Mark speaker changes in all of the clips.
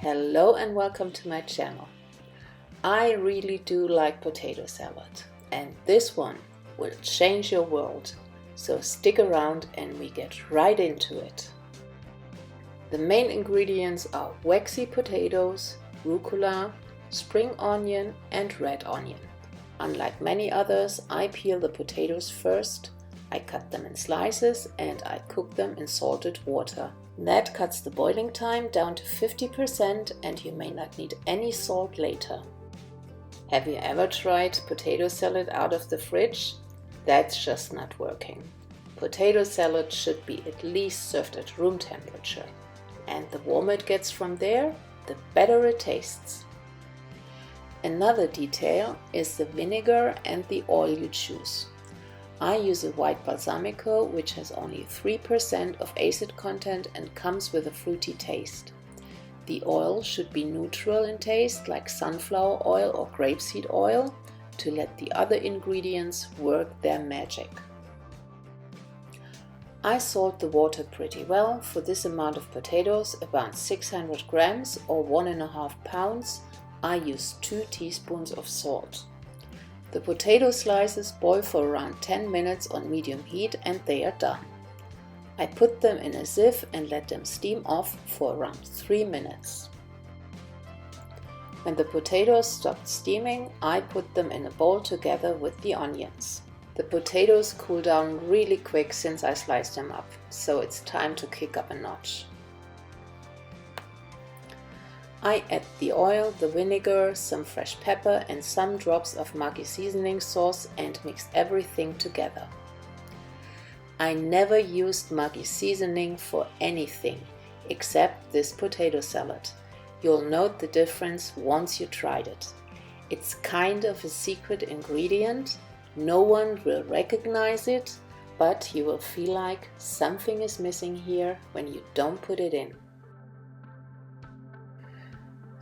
Speaker 1: Hello and welcome to my channel. I really do like potato salad, and this one will change your world, so stick around and we get right into it. The main ingredients are waxy potatoes, rucola, spring onion and red onion. Unlike many others, I peel the potatoes first, I cut them in slices and I cook them in salted water. That cuts the boiling time down to 50% and you may not need any salt later. Have you ever tried potato salad out of the fridge? That's just not working. Potato salad should be at least served at room temperature. And the warmer it gets from there, the better it tastes. Another detail is the vinegar and the oil you choose. I use a white balsamic, which has only 3% of acid content and comes with a fruity taste. The oil should be neutral in taste, like sunflower oil or grapeseed oil, to let the other ingredients work their magic. I salt the water pretty well. For this amount of potatoes, about 600 grams or 1.5 pounds, I use 2 teaspoons of salt. The potato slices boil for around 10 minutes on medium heat and they are done. I put them in a sieve and let them steam off for around 3 minutes. When the potatoes stopped steaming, I put them in a bowl together with the onions. The potatoes cool down really quick since I sliced them up, so it's time to kick up a notch. I add the oil, the vinegar, some fresh pepper and some drops of Maggi seasoning sauce and mix everything together. I never used Maggi seasoning for anything except this potato salad. You'll note the difference once you tried it. It's kind of a secret ingredient. No one will recognize it, but you will feel like something is missing here when you don't put it in.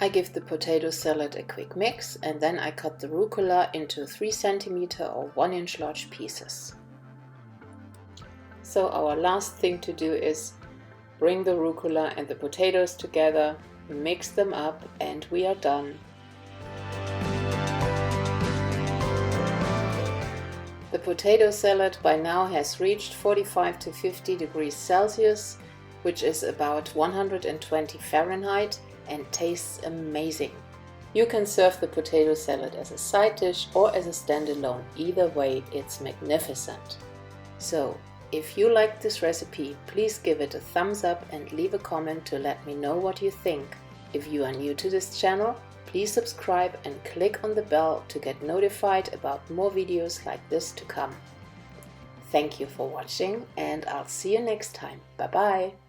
Speaker 1: I give the potato salad a quick mix and then I cut the rucola into 3 cm or 1 inch large pieces. So our last thing to do is bring the rucola and the potatoes together, mix them up and we are done. The potato salad by now has reached 45 to 50 degrees Celsius, which is about 120 Fahrenheit, and tastes amazing. You can serve the potato salad as a side dish or as a standalone. Either way, it's magnificent. So, if you liked this recipe, please give it a thumbs up and leave a comment to let me know what you think. If you are new to this channel, please subscribe and click on the bell to get notified about more videos like this to come. Thank you for watching and I'll see you next time. Bye bye!